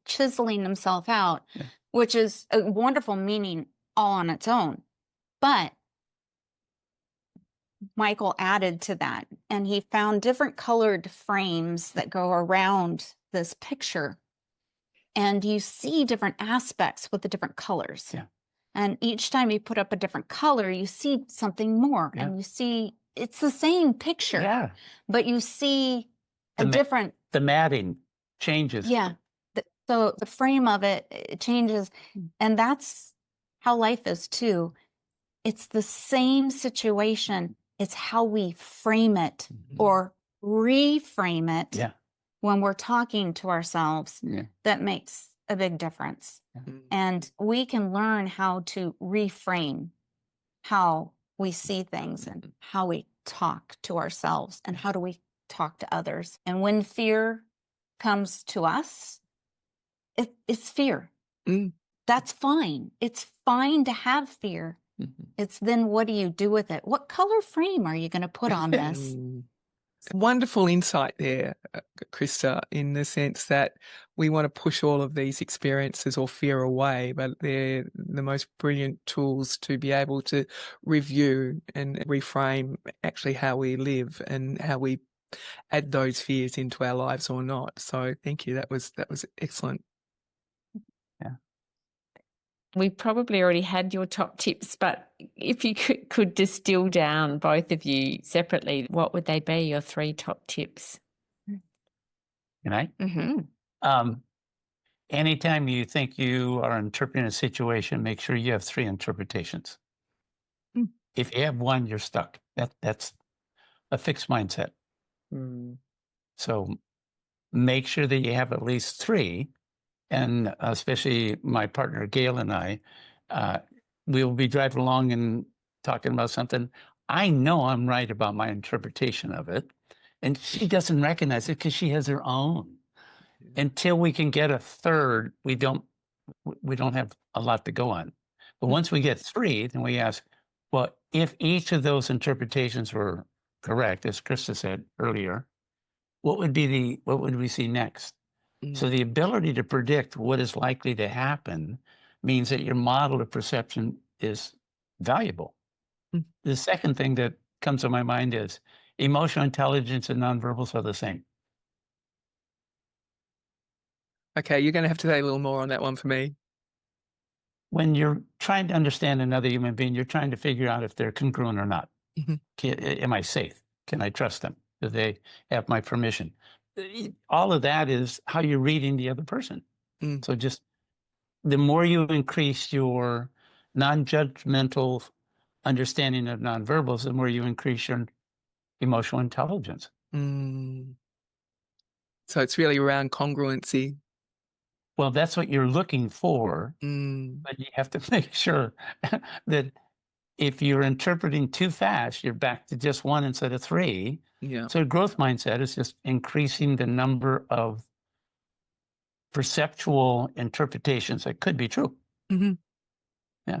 chiseling himself out, which is a wonderful meaning all on its own. But Michael added to that, and he found different colored frames that go around this picture. And you see different aspects with the different colors. Yeah. And each time you put up a different color, you see something more. Yeah. And you see, it's the same picture, but you see different... The matting changes. Yeah. So the frame of it changes. And that's how life is too. It's the same situation. It's how we frame it or reframe it when we're talking to ourselves that makes a big difference. And we can learn how to reframe how we see things and how we talk to ourselves and how do we talk to others. And when fear comes to us, it's fear. That's fine. It's fine to have fear. It's then what do you do with it? What color frame are you going to put on this? Wonderful insight there, Krista, in the sense that we want to push all of these experiences or fear away, but they're the most brilliant tools to be able to review and reframe actually how we live and how we add those fears into our lives or not. So thank you. That was excellent. Yeah. We probably already had your top tips, but if you could distill down, both of you separately, what would they be, your 3 top tips? Can I? Mm-hmm. Anytime you think you are interpreting a situation, make sure you have 3 interpretations. Mm. If you have 1, you're stuck. That's a fixed mindset. So make sure that you have at least 3. And especially my partner, Gail, and I, we will be driving along and talking about something. I know I'm right about my interpretation of it. And she doesn't recognize it because she has her own. Until we can get a third, we don't have a lot to go on. But once we get 3, then we ask, well, if each of those interpretations were correct, as Krista said earlier, what would we see next? So the ability to predict what is likely to happen means that your model of perception is valuable. The second thing that comes to my mind is emotional intelligence and nonverbals are the same. Okay, you're going to have to say a little more on that one for me. When you're trying to understand another human being, you're trying to figure out if they're congruent or not. Am I safe? Can I trust them? Do they have my permission? All of that is how you're reading the other person. So just the more you increase your non-judgmental understanding of nonverbals, the more you increase your emotional intelligence. So it's really around congruency. Well, that's what you're looking for, but you have to make sure that if you're interpreting too fast, you're back to just 1 instead of 3. Yeah. So growth mindset is just increasing the number of perceptual interpretations that could be true. Yeah.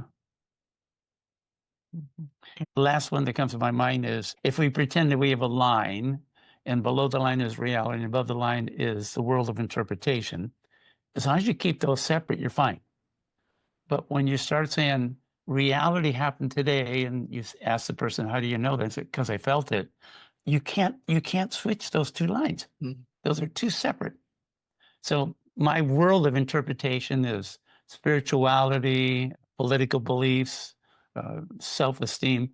The last one that comes to my mind is if we pretend that we have a line and below the line is reality and above the line is the world of interpretation, as long as you keep those separate, you're fine. But when you start saying reality happened today and you ask the person, how do you know that? Because I felt it. You can't switch those 2 lines. Those are 2 separate. So my world of interpretation is spirituality, political beliefs, self-esteem.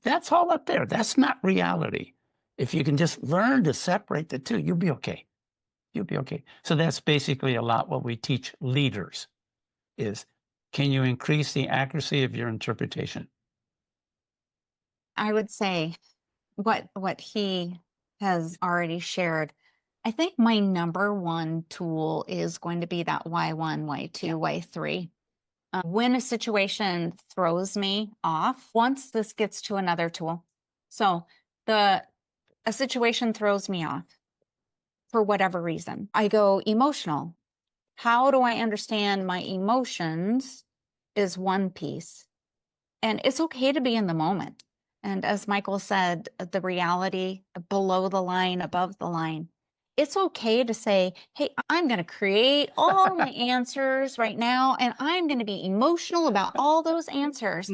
That's all up there. That's not reality. If you can just learn to separate the 2, you'll be okay. You'll be okay. So that's basically a lot what we teach leaders is, can you increase the accuracy of your interpretation? I would say what he has already shared. I think my number 1 tool is going to be that Y1, Y2, Y3. When a situation throws me off, once this gets to another tool. So a situation throws me off for whatever reason. I go emotional. How do I understand my emotions is 1 piece. And it's okay to be in the moment. And as Michael said, the reality below the line, above the line. It's okay to say, hey, I'm going to create all my answers right now, and I'm going to be emotional about all those answers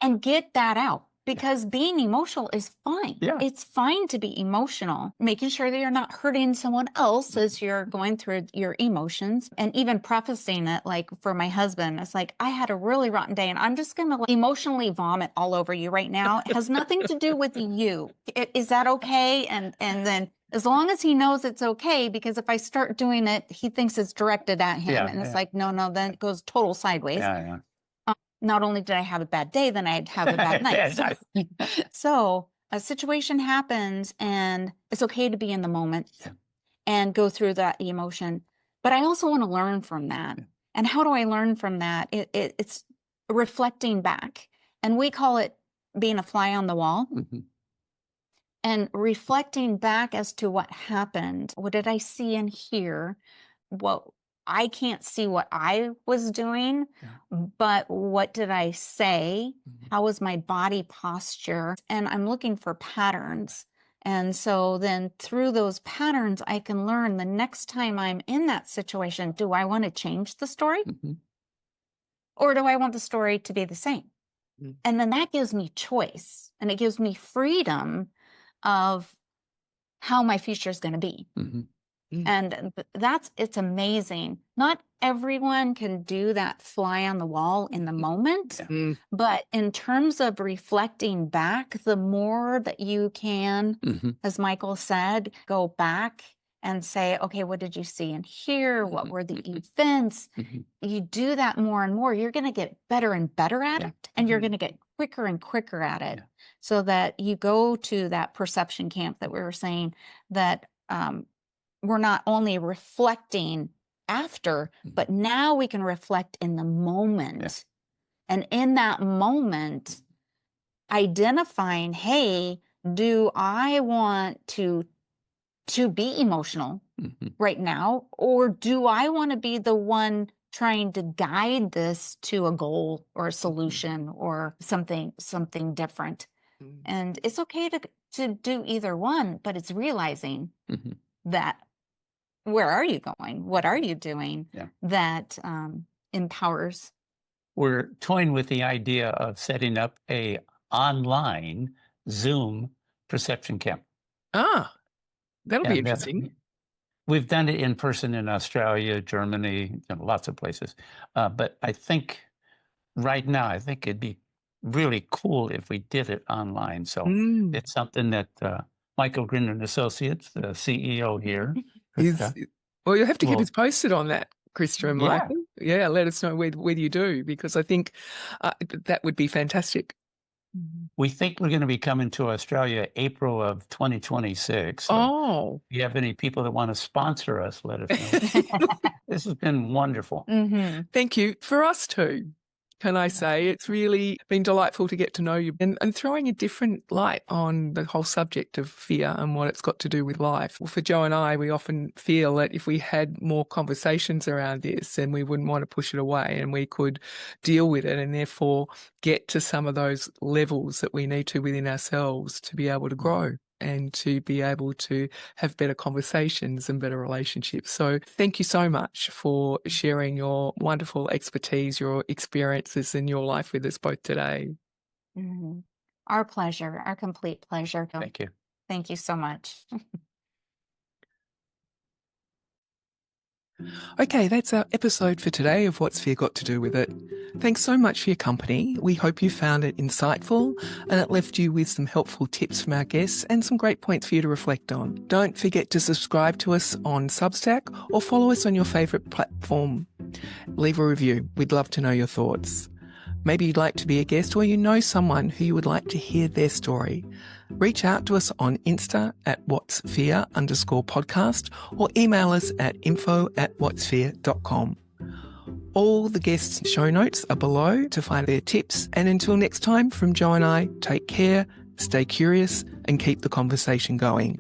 and get that out. Because being emotional is fine. Yeah. It's fine to be emotional, making sure that you're not hurting someone else as you're going through your emotions, and even prefacing it. Like for my husband, it's like, I had a really rotten day and I'm just going to emotionally vomit all over you right now. It has nothing to do with you. Is that okay? And then as long as he knows it's okay, because if I start doing it, he thinks it's directed at him. And it's like, no, then it goes total sideways. Not only did I have a bad day, then I'd have a bad night. So a situation happens and it's okay to be in the moment and go through that emotion. But I also want to learn from that. And how do I learn from that? It's reflecting back. And we call it being a fly on the wall. And reflecting back as to what happened. What did I see and hear? I can't see what I was doing, but what did I say? How was my body posture? And I'm looking for patterns. And so then through those patterns, I can learn the next time I'm in that situation, do I want to change the story? Or do I want the story to be the same? And then that gives me choice, and it gives me freedom of how my future is going to be. And it's amazing. Not everyone can do that fly on the wall in the moment, but in terms of reflecting back, the more that you can, as Michael said, go back and say, okay, what did you see and hear? What were the events? You do that more and more, you're going to get better and better at it, and you're going to get quicker and quicker at it, so that you go to that perception camp that we were saying, that we're not only reflecting after, but now we can reflect in the moment. And in that moment, identifying, hey, do I want to be emotional right now? Or do I want to be the one trying to guide this to a goal or a solution or something different? And it's okay to do either one, but it's realizing that, where are you going? What are you doing that empowers? We're toying with the idea of setting up a online Zoom perception camp. That'll be interesting. We've done it in person in Australia, Germany, lots of places. But I think right now, I think it'd be really cool if we did it online. So it's something that Michael Grinder and Associates, the CEO here, well, you'll have to keep us posted on that, Krista and Michael. Yeah, let us know whether you do, because I think that would be fantastic. We think we're going to be coming to Australia April of 2026. So if you have any people that want to sponsor us, let us know. This has been wonderful. Thank you. For us too, can I say, it's really been delightful to get to know you and throwing a different light on the whole subject of fear and what it's got to do with life. Well, for Joe and I, we often feel that if we had more conversations around this, then we wouldn't want to push it away, and we could deal with it and therefore get to some of those levels that we need to within ourselves to be able to grow and to be able to have better conversations and better relationships. So thank you so much for sharing your wonderful expertise, your experiences in your life with us both today. Our pleasure, our complete pleasure. Thank you. Thank you so much. Okay, that's our episode for today of What's Fear Got to Do with It. Thanks so much for your company. We hope you found it insightful and it left you with some helpful tips from our guests and some great points for you to reflect on. Don't forget to subscribe to us on Substack or follow us on your favourite platform. Leave a review. We'd love to know your thoughts. Maybe you'd like to be a guest, or you know someone who you would like to hear their story. Reach out to us on Insta at whatsfear_podcast or email us at info@whatsfear.com. All the guests' show notes are below to find their tips. And until next time, from Joe and I, take care, stay curious, and keep the conversation going.